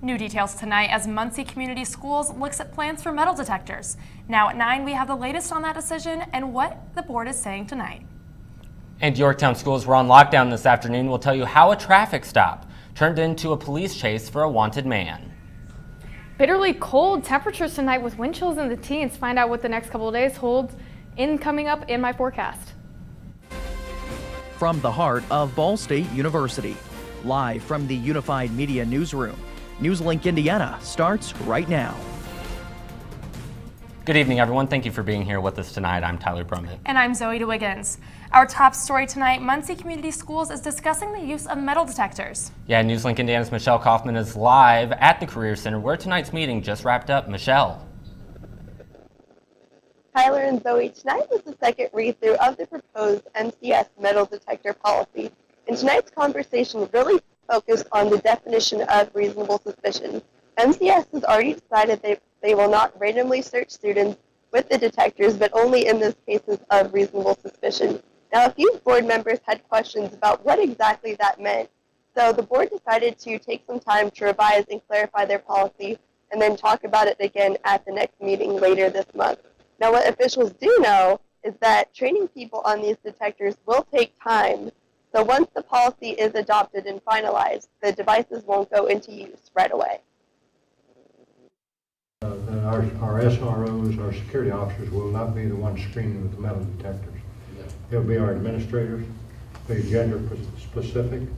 New details tonight as Muncie Community Schools looks at plans for metal detectors. Now at 9, we have the latest on that decision and what the board is saying tonight. And Yorktown schools were on lockdown this afternoon. We'll tell you how a traffic stop turned into a police chase for a wanted man. Bitterly cold temperatures tonight with wind chills in the teens. Find out what the next couple of days holds coming up in my forecast. From the heart of Ball State University, live from the Unified Media Newsroom, NewsLink Indiana starts right now. Good evening, everyone. Thank you for being here with us tonight. I'm Tyler Brummett. And I'm Zoe DeWiggins. Our top story tonight, Muncie Community Schools is discussing the use of metal detectors. Yeah, NewsLink Indiana's Michelle Kaufman is live at the Career Center where tonight's meeting just wrapped up. Michelle. Tyler and Zoe, tonight was the second read-through of the proposed MCS metal detector policy. And tonight's conversation really focused on the definition of reasonable suspicion. MCS has already decided they will not randomly search students with the detectors, but only in those cases of reasonable suspicion. Now, a few board members had questions about what exactly that meant, so the board decided to take some time to revise and clarify their policy and then talk about it again at the next meeting later this month. Now, what officials do know is that training people on these detectors will take time. So once the policy is adopted and finalized, the devices won't go into use right away. Our SROs, our security officers, will not be the ones screening with the metal detectors. It'll be our administrators, be gender specific.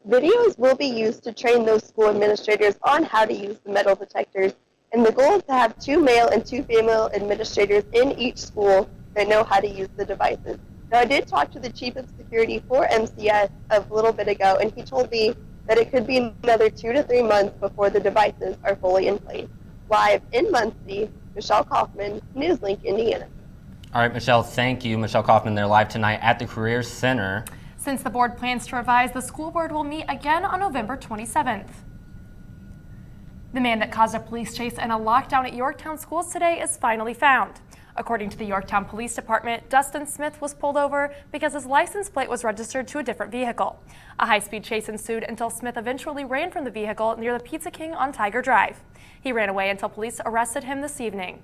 Videos will be used to train those school administrators on how to use the metal detectors, and the goal is to have 2 male and 2 female administrators in each school that know how to use the devices. Now, I did talk to the chief of security for MCS a little bit ago, and he told me that it could be another 2 to 3 months before the devices are fully in place. Live in Muncie, Michelle Kaufman, NewsLink, Indiana. All right, Michelle, thank you. Michelle Kaufman, they're live tonight at the Career Center. Since the board plans to revise, the school board will meet again on November 27th. The man that caused a police chase and a lockdown at Yorktown schools today is finally found. According to the Yorktown Police Department, Dustin Smith was pulled over because his license plate was registered to a different vehicle. A high-speed chase ensued until Smith eventually ran from the vehicle near the Pizza King on Tiger Drive. He ran away until police arrested him this evening.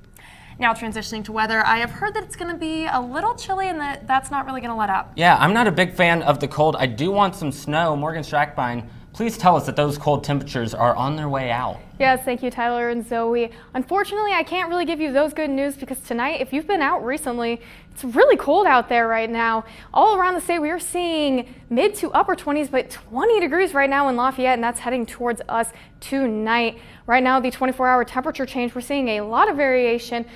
Now transitioning to weather, I have heard that it's going to be a little chilly and that's not really going to let up. Yeah, I'm not a big fan of the cold. I do want some snow. Morgan Strackbine, please tell us that those cold temperatures are on their way out. Yes, thank you, Tyler and Zoe. Unfortunately, I can't really give you those good news because tonight, if you've been out recently, it's really cold out there right now. All around the state, we are seeing mid to upper 20s, but 20 degrees right now in Lafayette, and that's heading towards us tonight. Right now, the 24-hour temperature change, we're seeing a lot of variation.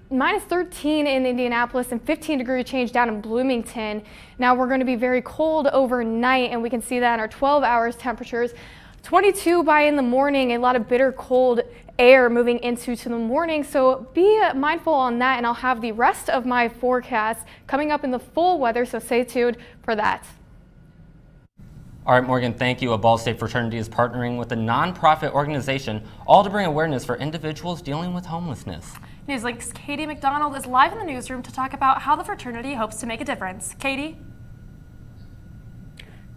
Minus 13 in Indianapolis and 15-degree change down in Bloomington. Now we're going to be very cold overnight, and we can see that in our 12 hours temperatures. 22 by in the morning, a lot of bitter cold air moving into the morning, so be mindful on that, and I'll have the rest of my forecast coming up in the full weather, so stay tuned for that. All right, Morgan, thank you. A Ball State fraternity is partnering with a nonprofit organization, all to bring awareness for individuals dealing with homelessness. NewsLink's Katie McDonald is live in the newsroom to talk about how the fraternity hopes to make a difference. Katie?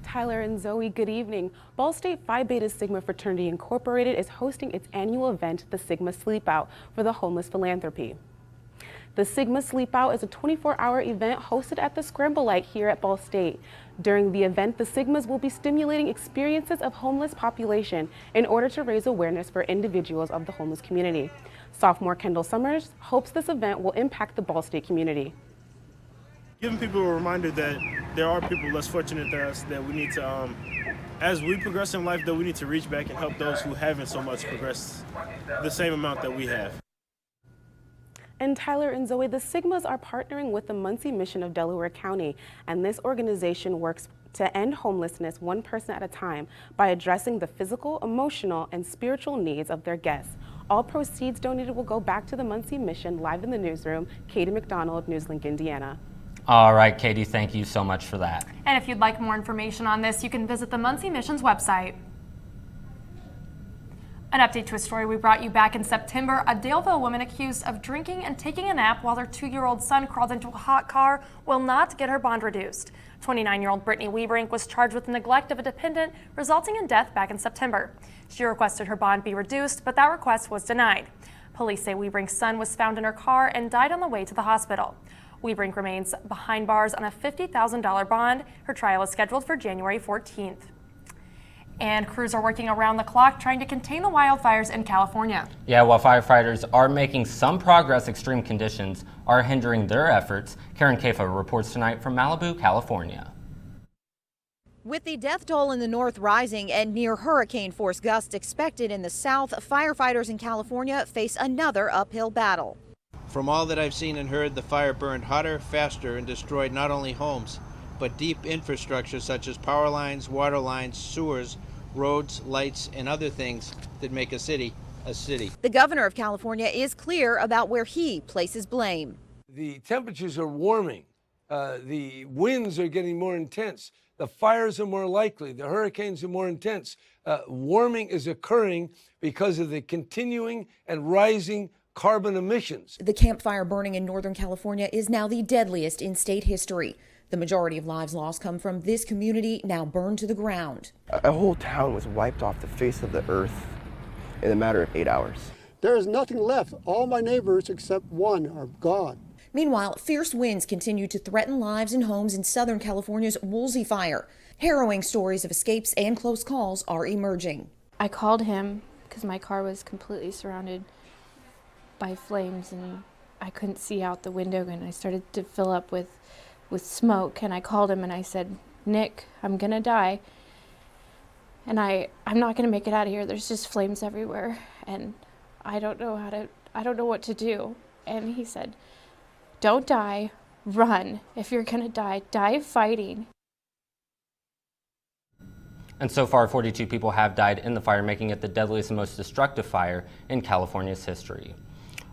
Tyler and Zoe, good evening. Ball State Phi Beta Sigma Fraternity Incorporated is hosting its annual event, the Sigma Sleep Out, for the homeless philanthropy. The Sigma Sleep Out is a 24-hour event hosted at the Scramble Light here at Ball State. During the event, the Sigmas will be stimulating experiences of homeless population in order to raise awareness for individuals of the homeless community. Sophomore Kendall Summers hopes this event will impact the Ball State community. Giving people a reminder that there are people less fortunate than us, that we need to, as we progress in life, that we need to reach back and help those who haven't so much progress the same amount that we have. And Tyler and Zoe, the Sigmas are partnering with the Muncie Mission of Delaware County, and this organization works to end homelessness one person at a time by addressing the physical, emotional, and spiritual needs of their guests. All proceeds donated will go back to the Muncie Mission. Live in the newsroom, Katie McDonald, NewsLink, Indiana. All right, Katie, thank you so much for that. And if you'd like more information on this, you can visit the Muncie Mission's website. An update to a story we brought you back in September. A Daleville woman accused of drinking and taking a nap while their 2-year-old son crawled into a hot car will not get her bond reduced. 29-year-old Brittany Webrink was charged with neglect of a dependent, resulting in death back in September. She requested her bond be reduced, but that request was denied. Police say Webrink's son was found in her car and died on the way to the hospital. Webrink remains behind bars on a $50,000 bond. Her trial is scheduled for January 14th. And crews are working around the clock trying to contain the wildfires in California. Yeah, while firefighters are making some progress, extreme conditions are hindering their efforts. Karen Kafa reports tonight from Malibu, California. With the death toll in the north rising and near hurricane force gusts expected in the south, firefighters in California face another uphill battle. From all that I've seen and heard, the fire burned hotter, faster, and destroyed not only homes, but deep infrastructure such as power lines, water lines, sewers, roads, lights, and other things that make a city a city. The governor of California is clear about where he places blame. The temperatures are warming. The winds are getting more intense. The fires are more likely. The hurricanes are more intense. Warming is occurring because of the continuing and rising carbon emissions. The campfire burning in Northern California is now the deadliest in state history. The majority of lives lost come from this community, now burned to the ground. A whole town was wiped off the face of the earth in a matter of 8 hours. There is nothing left. All my neighbors except one are gone. Meanwhile, fierce winds continue to threaten lives and homes in Southern California's Woolsey fire. Harrowing stories of escapes and close calls are emerging. I called him because my car was completely surrounded by flames and I couldn't see out the window, and I started to fill up with smoke, and I called him and I said, "Nick, I'm gonna die and I'm not gonna make it out of here. There's just flames everywhere and I don't know what to do." And he said, "Don't die, run. If you're gonna die, die fighting." And so far, 42 people have died in the fire, making it the deadliest and most destructive fire in California's history.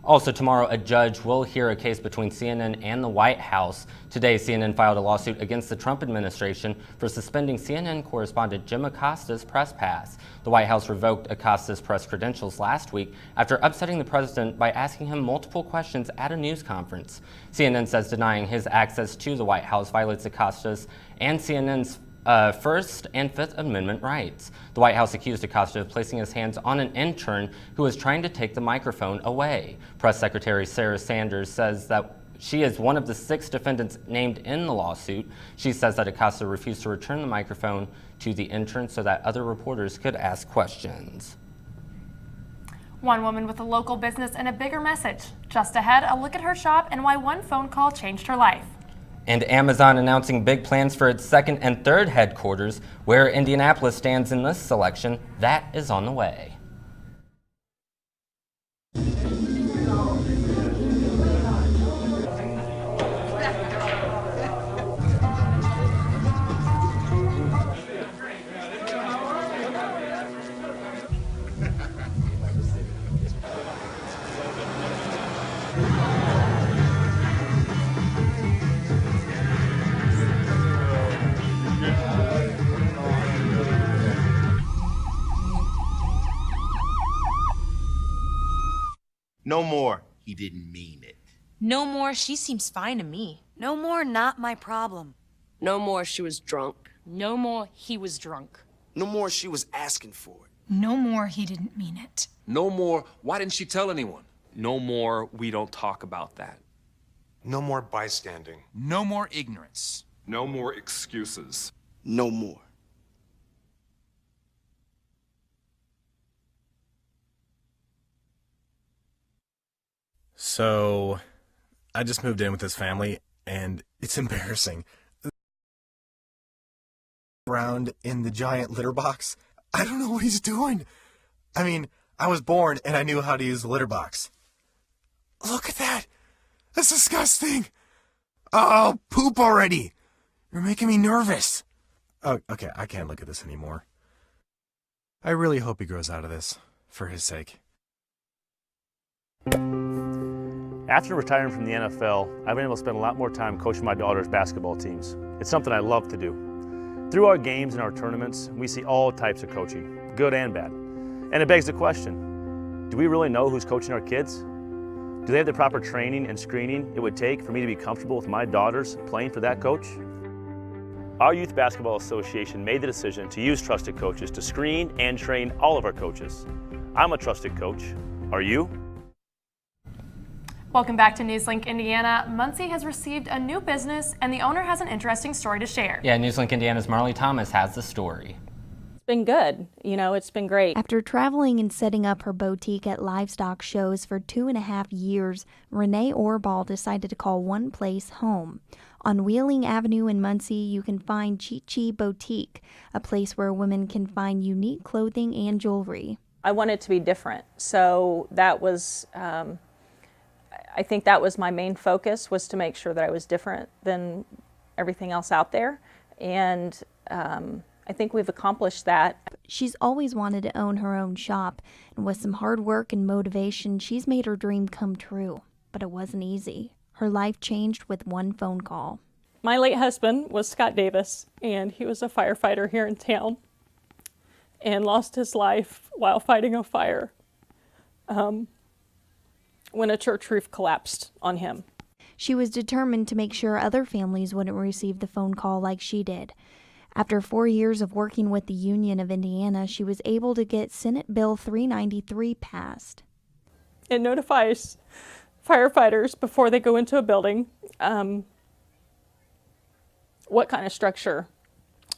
Also tomorrow, a judge will hear a case between CNN and the White House. Today, CNN filed a lawsuit against the Trump administration for suspending CNN correspondent Jim Acosta's press pass. The White House revoked Acosta's press credentials last week after upsetting the president by asking him multiple questions at a news conference. CNN says denying his access to the White House violates Acosta's and CNN's First and Fifth Amendment rights. The White House accused Acosta of placing his hands on an intern who was trying to take the microphone away. Press Secretary Sarah Sanders says that she is one of the 6 defendants named in the lawsuit. She says that Acosta refused to return the microphone to the intern so that other reporters could ask questions. One woman with a local business and a bigger message. Just ahead, a look at her shop and why one phone call changed her life. And Amazon announcing big plans for its 2nd and 3rd headquarters. Where Indianapolis stands in this selection, that is on the way. No more, he didn't mean it. No more, she seems fine to me. No more, not my problem. No more, she was drunk. No more, he was drunk. No more, she was asking for it. No more, he didn't mean it. No more, why didn't she tell anyone? No more, we don't talk about that. No more bystanding. No more ignorance. No more excuses. No more. So, I just moved in with this family, and it's embarrassing. Around in the giant litter box, I don't know what he's doing. I mean, I was born and I knew how to use the litter box. Look at that! That's disgusting! Oh, poop already! You're making me nervous. Oh, okay, I can't look at this anymore. I really hope he grows out of this, for his sake. After retiring from the NFL, I've been able to spend a lot more time coaching my daughter's basketball teams. It's something I love to do. Through our games and our tournaments, we see all types of coaching, good and bad. And it begs the question, do we really know who's coaching our kids? Do they have the proper training and screening it would take for me to be comfortable with my daughters playing for that coach? Our Youth Basketball Association made the decision to use trusted coaches to screen and train all of our coaches. I'm a trusted coach. Are you? Welcome back to NewsLink Indiana. Muncie has received a new business, and the owner has an interesting story to share. Yeah, NewsLink Indiana's Marley Thomas has the story. It's been good. It's been great. After traveling and setting up her boutique at livestock shows for 2.5 years, Renee Orball decided to call one place home. On Wheeling Avenue in Muncie, you can find Chi Chi Boutique, a place where women can find unique clothing and jewelry. I wanted to be different, so that was, I think that was my main focus, was to make sure that I was different than everything else out there, and I think we've accomplished that. She's always wanted to own her own shop, and with some hard work and motivation, she's made her dream come true. But it wasn't easy. Her life changed with one phone call. My late husband was Scott Davis, and he was a firefighter here in town and lost his life while fighting a fire when a church roof collapsed on him. She was determined to make sure other families wouldn't receive the phone call like she did. After 4 years of working with the Union of Indiana, she was able to get Senate Bill 393 passed. It notifies firefighters before they go into a building what kind of structure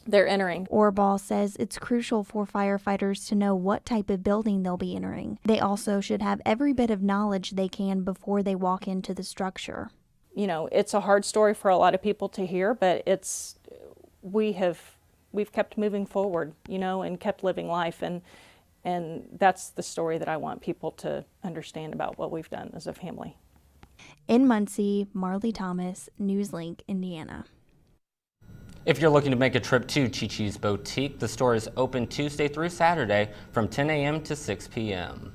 they're entering. Orball says it's crucial for firefighters to know what type of building they'll be entering. They also should have every bit of knowledge they can before they walk into the structure. It's a hard story for a lot of people to hear, but we've kept moving forward, and kept living life, and that's the story that I want people to understand about what we've done as a family. In Muncie, Marley Thomas, NewsLink, Indiana. If you're looking to make a trip to Chi Chi's Boutique, the store is open Tuesday through Saturday from 10 a.m. to 6 p.m.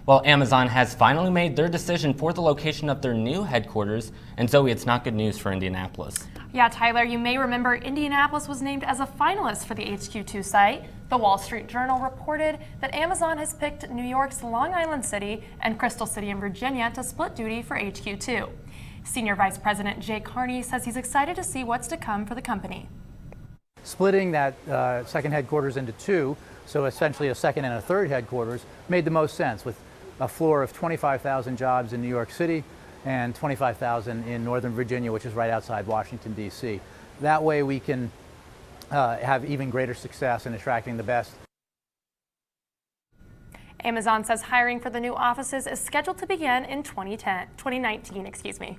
Well, Amazon has finally made their decision for the location of their new headquarters, and Zoe, it's not good news for Indianapolis. Yeah, Tyler, you may remember Indianapolis was named as a finalist for the HQ2 site. The Wall Street Journal reported that Amazon has picked New York's Long Island City and Crystal City in Virginia to split duty for HQ2. Senior Vice President Jay Carney says he's excited to see what's to come for the company. Splitting that second headquarters into two, so essentially a second and a third headquarters, made the most sense, with a floor of 25,000 jobs in New York City and 25,000 in Northern Virginia, which is right outside Washington, D.C. That way we can have even greater success in attracting the best. Amazon says hiring for the new offices is scheduled to begin in 2019.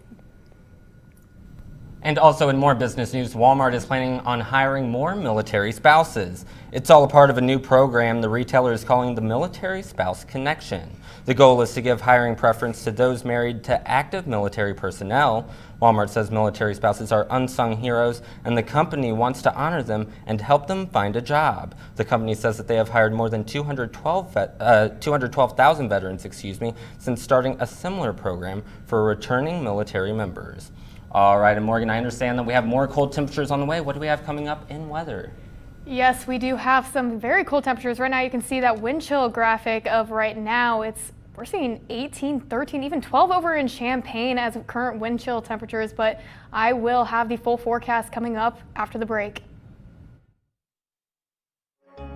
And also in more business news, Walmart is planning on hiring more military spouses. It's all a part of a new program the retailer is calling the Military Spouse Connection. The goal is to give hiring preference to those married to active military personnel. Walmart says military spouses are unsung heroes, and the company wants to honor them and help them find a job. The company says that they have hired more than 212,000 veterans, since starting a similar program for returning military members. All right, and Morgan, I understand that we have more cold temperatures on the way. What do we have coming up in weather? Yes, we do have some very cold temperatures. Right now you can see that wind chill graphic of right now. We're seeing 18, 13, even 12 over in Champaign as of current wind chill temperatures, but I will have the full forecast coming up after the break.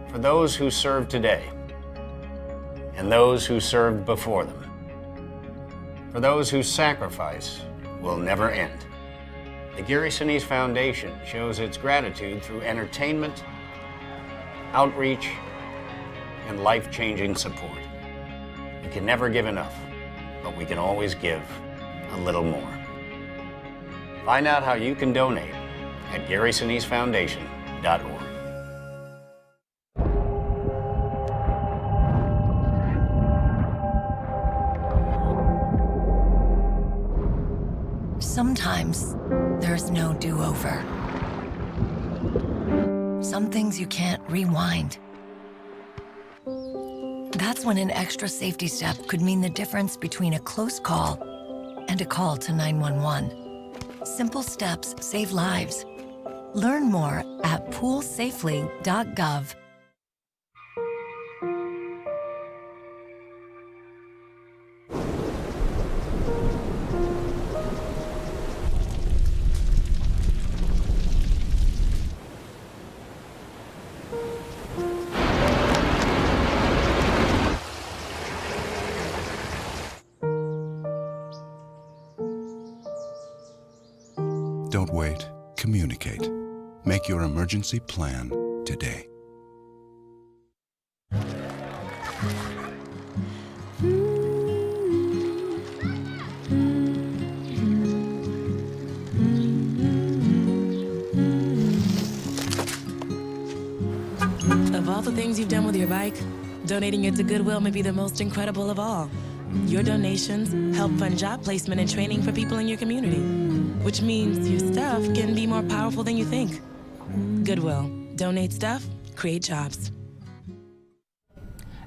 For those who serve today and those who served before them, for those whose sacrifice will never end, the Gary Sinise Foundation shows its gratitude through entertainment, outreach, and life-changing support. We can never give enough, but we can always give a little more. Find out how you can donate at GarySiniseFoundation.org. Sometimes there's no do-over. Some things you can't rewind. That's when an extra safety step could mean the difference between a close call and a call to 911. Simple steps save lives. Learn more at poolsafely.gov. Don't wait. Communicate. Make your emergency plan today. Of all the things you've done with your bike, donating it to Goodwill may be the most incredible of all. Your donations help fund job placement and training for people in your community, which means your stuff can be more powerful than you think. Goodwill. Donate stuff, create jobs.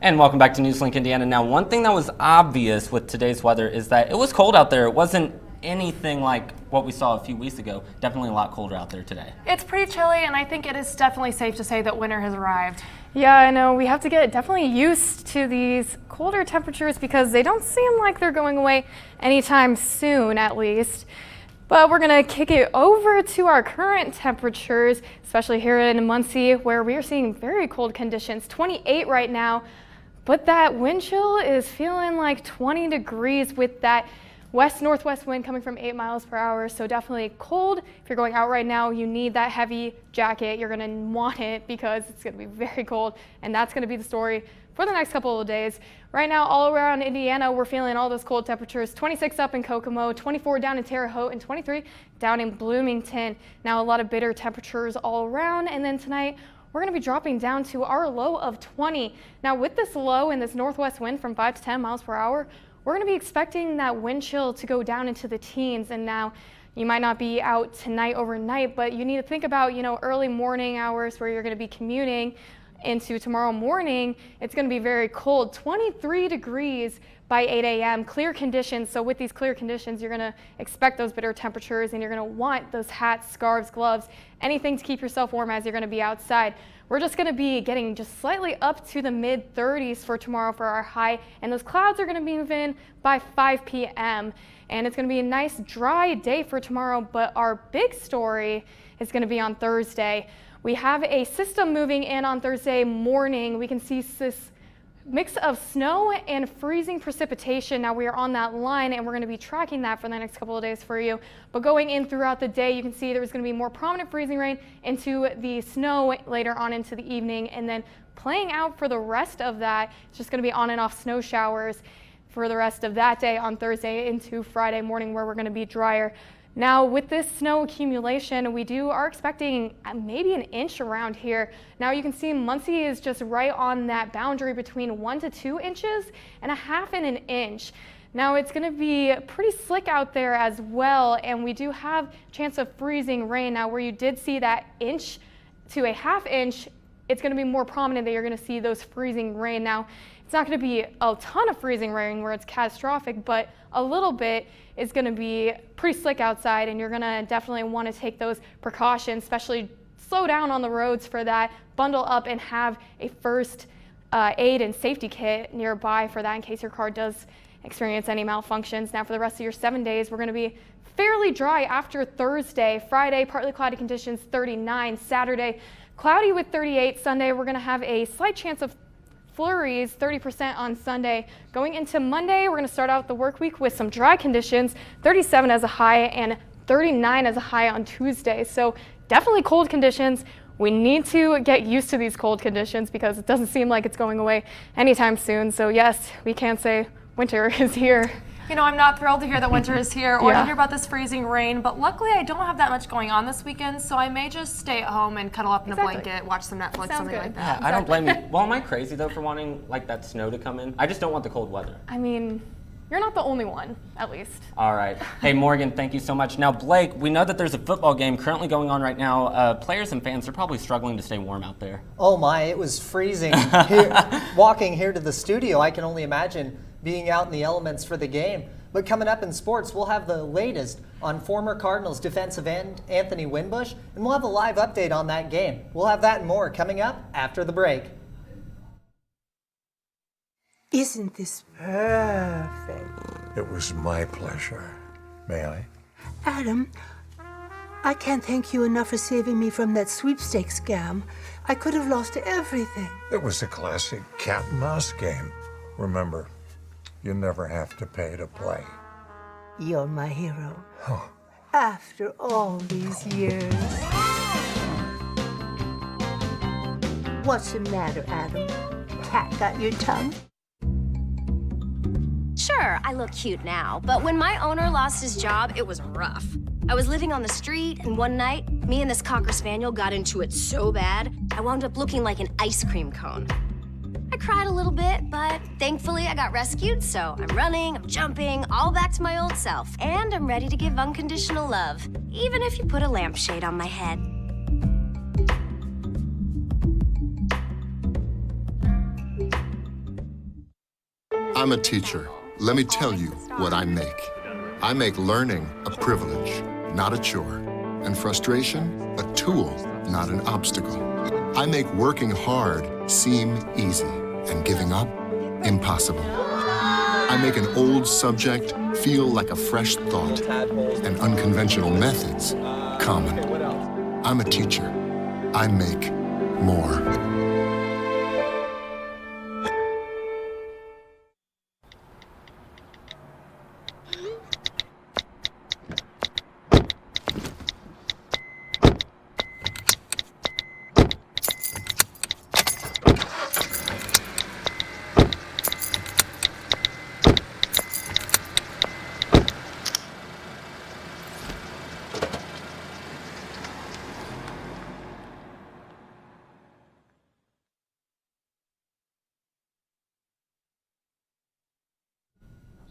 And welcome back to NewsLink Indiana. Now, one thing that was obvious with today's weather is that it was cold out there. It wasn't anything like what we saw a few weeks ago. Definitely a lot colder out there today. It's pretty chilly, and I think it is definitely safe to say that winter has arrived. Yeah, I know. We have to get definitely used to these colder temperatures because they don't seem like they're going away anytime soon, at least. But we're going to kick it over to our current temperatures, especially here in Muncie, where we are seeing very cold conditions, 28 right now. But that wind chill is feeling like 20 degrees with that west-northwest wind coming from 8 miles per hour. So definitely cold. If you're going out right now, you need that heavy jacket. You're going to want it because it's going to be very cold. And that's going to be the story for the next couple of days. Right now, all around Indiana, we're feeling all those cold temperatures. 26 up in Kokomo, 24 down in Terre Haute, and 23 down in Bloomington. Now a lot of bitter temperatures all around. And then tonight, we're going to be dropping down to our low of 20. Now with this low and this northwest wind from 5 to 10 miles per hour, we're going to be expecting that wind chill to go down into the teens. And now you might not be out tonight overnight, but you need to think about, early morning hours where you're going to be commuting into tomorrow morning. It's going to be very cold, 23 degrees by 8 a.m. Clear conditions. So with these clear conditions, you're going to expect those bitter temperatures, and you're going to want those hats, scarves, gloves, anything to keep yourself warm as you're going to be outside. We're just going to be getting just slightly up to the mid 30s for tomorrow for our high, and those clouds are going to be moving by 5 p.m. And it's going to be a nice dry day for tomorrow, but our big story is going to be on Thursday. We have a system moving in on Thursday morning. We can see this mix of snow and freezing precipitation. Now we are on that line, and we're going to be tracking that for the next couple of days for you. But going in throughout the day, you can see there's going to be more prominent freezing rain into the snow later on into the evening, and then playing out for the rest of that, it's just going to be on and off snow showers for the rest of that day on Thursday into Friday morning, where we're going to be drier. Now with this snow accumulation, we are expecting maybe an inch around here. Now you can see Muncie is just right on that boundary between 1 to 2 inches and a half and an inch. Now it's going to be pretty slick out there as well, and we do have chance of freezing rain. Now where you did see that inch to a half inch, it's going to be more prominent that you're going to see those freezing rain. Now it's not going to be a ton of freezing rain where it's catastrophic, but a little bit is going to be pretty slick outside, and you're going to definitely want to take those precautions, especially slow down on the roads for that, bundle up and have a first aid and safety kit nearby for that in case your car does experience any malfunctions. Now for the rest of your 7 days, we're going to be fairly dry after Thursday. Friday, partly cloudy conditions, 39. Saturday, cloudy with 38. Sunday, we're going to have a slight chance of flurries, 30% on Sunday. Going into Monday, we're going to start out the work week with some dry conditions, 37 as a high and 39 as a high on Tuesday. So definitely cold conditions. We need to get used to these cold conditions because it doesn't seem like it's going away anytime soon. So yes, we can say winter is here. I'm not thrilled to hear that winter is here or to hear about this freezing rain, but luckily I don't have that much going on this weekend, so I may just stay at home and cuddle up in a blanket, watch some Netflix, something like that. Yeah, I don't blame you. Well, am I crazy though for wanting that snow to come in? I just don't want the cold weather. I mean, you're not the only one, at least. All right. Hey, Morgan, thank you so much. Now, Blake, we know that there's a football game currently going on right now. Players and fans are probably struggling to stay warm out there. Oh my, it was freezing. Walking here to the studio, I can only imagine being out in the elements for the game. But coming up in sports, we'll have the latest on former Cardinals defensive end Anthony Winbush, and we'll have a live update on that game. We'll have that and more coming up after the break. Isn't this perfect? It was my pleasure. May I? Adam, I can't thank you enough for saving me from that sweepstakes scam. I could have lost everything. It was a classic cat and mouse game. Remember, you never have to pay to play. You're my hero. Oh. After all these years. What's the matter, Adam? Cat got your tongue? Sure, I look cute now, but when my owner lost his job, it was rough. I was living on the street, and one night, me and this Cocker Spaniel got into it so bad, I wound up looking like an ice cream cone. I cried a little bit, but thankfully I got rescued, so I'm running, I'm jumping, all back to my old self, and I'm ready to give unconditional love, even if you put a lampshade on my head. I'm a teacher. Let me tell you what I make. I make learning a privilege, not a chore, and frustration a tool, not an obstacle. I make working hard seem easy and giving up impossible. I make an old subject feel like a fresh thought and unconventional methods common. I'm a teacher. I make more.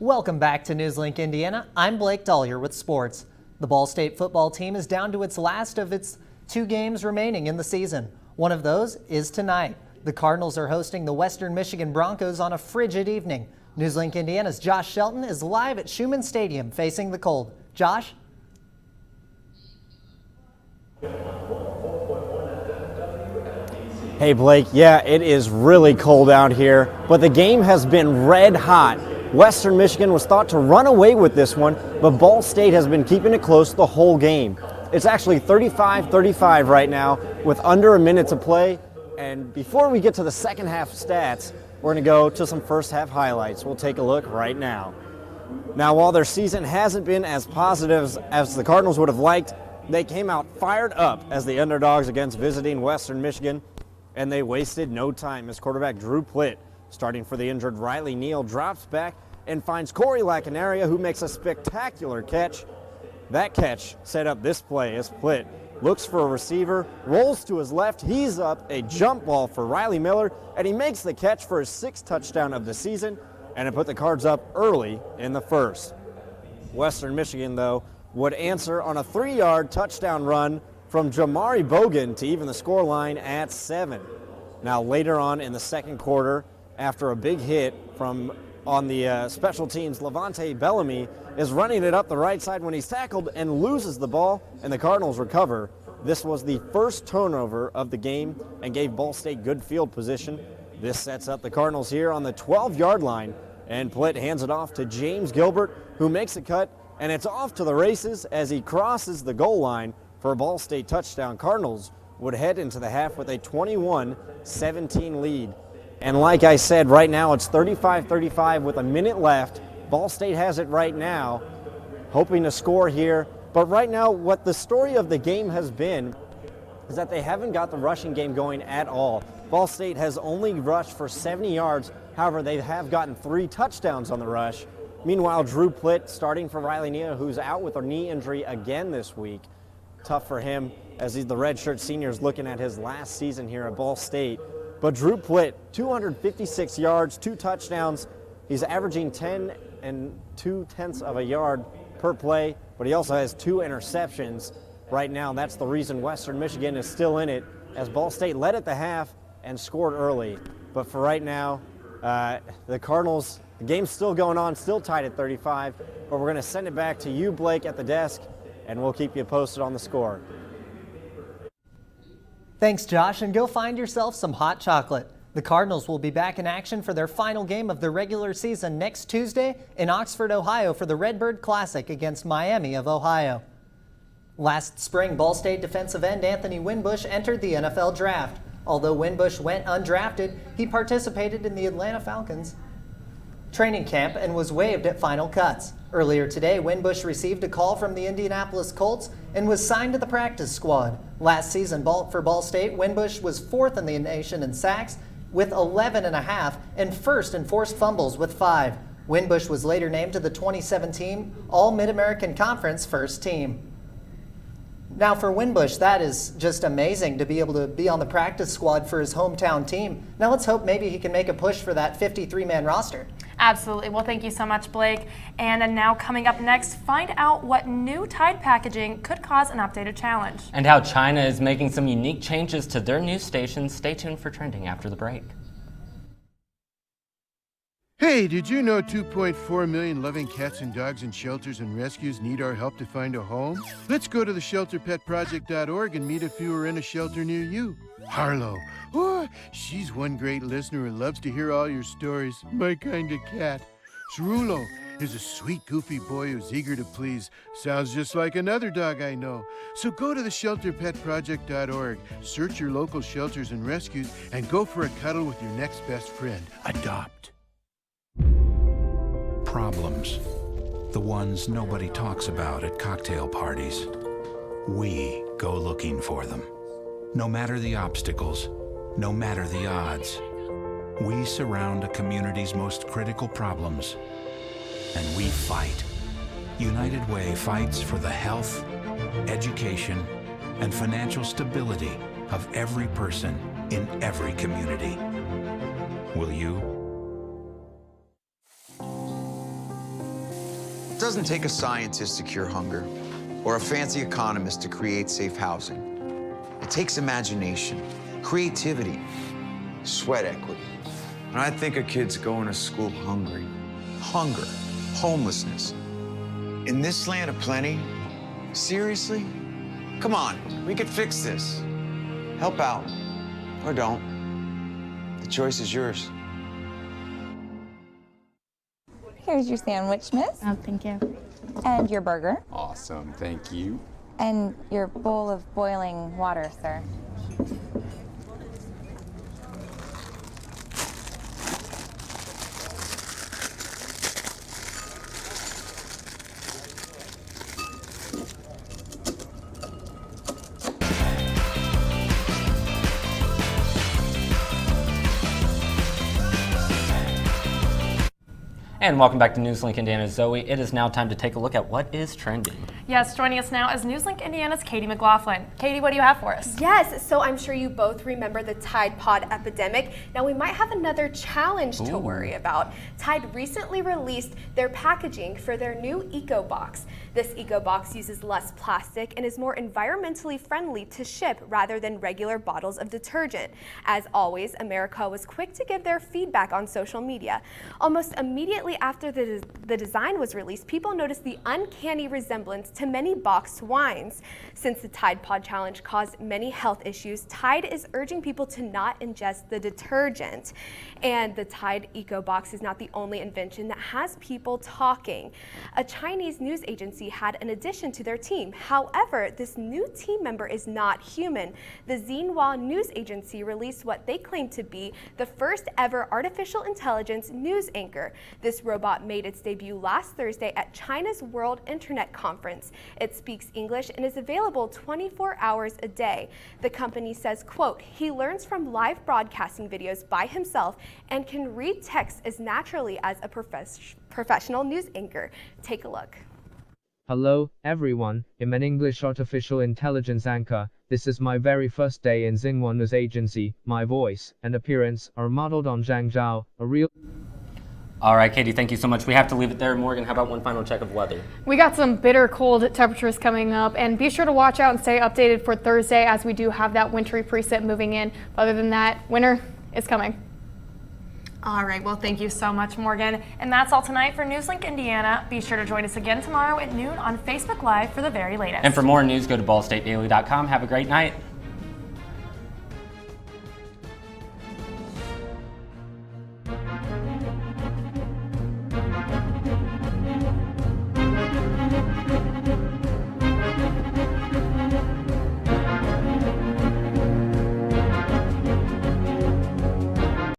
Welcome back to NewsLink Indiana. I'm Blake Dahlier with sports. The Ball State football team is down to its last of its 2 games remaining in the season. One of those is tonight. The Cardinals are hosting the Western Michigan Broncos on a frigid evening. NewsLink Indiana's Josh Shelton is live at Schumann Stadium facing the cold. Josh? Hey Blake, yeah, it is really cold out here, but the game has been red hot. Western Michigan was thought to run away with this one, but Ball State has been keeping it close the whole game. It's actually 35-35 right now with under a minute to play. And before we get to the second half stats, we're going to go to some first half highlights. We'll take a look right now. Now, while their season hasn't been as positive as the Cardinals would have liked, they came out fired up as the underdogs against visiting Western Michigan, and they wasted no time as quarterback Drew Plitt, starting for the injured Riley Neal, drops back and finds Corey Lacanaria, who makes a spectacular catch. That catch set up this play as Plitt looks for a receiver, rolls to his left, he's up a jump ball for Riley Miller, and he makes the catch for his 6th touchdown of the season, and it put the Cards up early in the first. Western Michigan, though, would answer on a 3-yard touchdown run from Jamari Bogan to even the scoreline at 7. Now later on in the second quarter, after a big hit from on the special teams, Levante Bellamy is running it up the right side when he's tackled and loses the ball, and the Cardinals recover. This was the first turnover of the game and gave Ball State good field position. This sets up the Cardinals here on the 12-yard line, and Plitt hands it off to James Gilbert, who makes a cut, and it's off to the races as he crosses the goal line for a Ball State touchdown. Cardinals would head into the half with a 21-17 lead. And like I said, right now it's 35-35 with a minute left. Ball State has it right now, hoping to score here. But right now, what the story of the game has been is that they haven't got the rushing game going at all. Ball State has only rushed for 70 yards. However, they have gotten 3 touchdowns on the rush. Meanwhile, Drew Plitt, starting for Riley Neal, who's out with a knee injury again this week. Tough for him as he's the redshirt senior is looking at his last season here at Ball State. But Drew Plitt, 256 yards, 2 touchdowns. He's averaging 10 2/10 of a yard per play, but he also has 2 interceptions right now. That's the reason Western Michigan is still in it, as Ball State led at the half and scored early. But for right now, the Cardinals, the game's still going on, still tied at 35, but we're going to send it back to you, Blake, at the desk, and we'll keep you posted on the score. Thanks, Josh, and go find yourself some hot chocolate. The Cardinals will be back in action for their final game of the regular season next Tuesday in Oxford, Ohio for the Redbird Classic against Miami of Ohio. Last spring, Ball State defensive end Anthony Winbush entered the NFL draft. Although Winbush went undrafted, he participated in the Atlanta Falcons training camp and was waived at final cuts. Earlier today, Winbush received a call from the Indianapolis Colts and was signed to the practice squad. Last season for Ball State, Winbush was 4th in the nation in sacks with 11.5 and 1st in forced fumbles with 5. Winbush was later named to the 2017 All-Mid-American Conference first team. Now for Winbush, that is just amazing to be able to be on the practice squad for his hometown team. Now let's hope maybe he can make a push for that 53-man roster. Absolutely. Well, thank you so much, Blake. And now coming up next, find out what new Tide packaging could cause an updated challenge. And how China is making some unique changes to their news stations. Stay tuned for trending after the break. Hey, did you know 2.4 million loving cats and dogs in shelters and rescues need our help to find a home? Let's go to the shelterpetproject.org and meet a few who are in a shelter near you. Harlow, oh, she's one great listener who loves to hear all your stories. My kind of cat. Cerulo is a sweet, goofy boy who's eager to please. Sounds just like another dog I know. So go to the shelterpetproject.org, search your local shelters and rescues, and go for a cuddle with your next best friend. Adopt. Problems. The ones nobody talks about at cocktail parties. We go looking for them. No matter the obstacles, no matter the odds, we surround a community's most critical problems, and we fight. United Way fights for the health, education, and financial stability of every person in every community. Will you? It doesn't take a scientist to cure hunger or a fancy economist to create safe housing. It takes imagination, creativity, sweat equity. And I think of kids going to school hungry. Hunger, homelessness. In this land of plenty, seriously? Come on, we could fix this. Help out, or don't. The choice is yours. Here's your sandwich, miss. Oh, thank you. And your burger. Awesome, thank you. And your bowl of boiling water, sir. And welcome back to NewsLink Indiana. Zoe, it is now time to take a look at what is trending. Yes, joining us now is NewsLink Indiana's Katie McLaughlin. Katie, what do you have for us? Yes, so I'm sure you both remember the Tide Pod epidemic. Now we might have another challenge to worry about. Tide recently released their packaging for their new Eco Box. This Eco Box uses less plastic and is more environmentally friendly to ship rather than regular bottles of detergent. As always, America was quick to give their feedback on social media. Almost immediately after the design was released, people noticed the uncanny resemblance to many boxed wines. Since the Tide Pod Challenge caused many health issues, Tide is urging people to not ingest the detergent. And the Tide Eco Box is not the only invention that has people talking. A Chinese news agency had an addition to their team. However, this new team member is not human. The Xinhua news agency released what they claim to be the first ever artificial intelligence news anchor. This robot made its debut last Thursday at China's World Internet Conference. It speaks English and is available 24 hours a day. The company says, quote, he learns from live broadcasting videos by himself and can read text as naturally as a professional news anchor. Take a look. Hello, everyone. I'm an English artificial intelligence anchor. This is my very first day in Xinhua News Agency. My voice and appearance are modeled on Zhang Zhao, a real... All right, Katie, thank you so much. We have to leave it there. Morgan, how about one final check of weather? We got some bitter cold temperatures coming up, and be sure to watch out and stay updated for Thursday as we do have that wintry preset moving in. Other than that, winter is coming. All right, well, thank you so much, Morgan. And that's all tonight for NewsLink Indiana. Be sure to join us again tomorrow at noon on Facebook Live for the very latest. And for more news, go to ballstatedaily.com. Have a great night.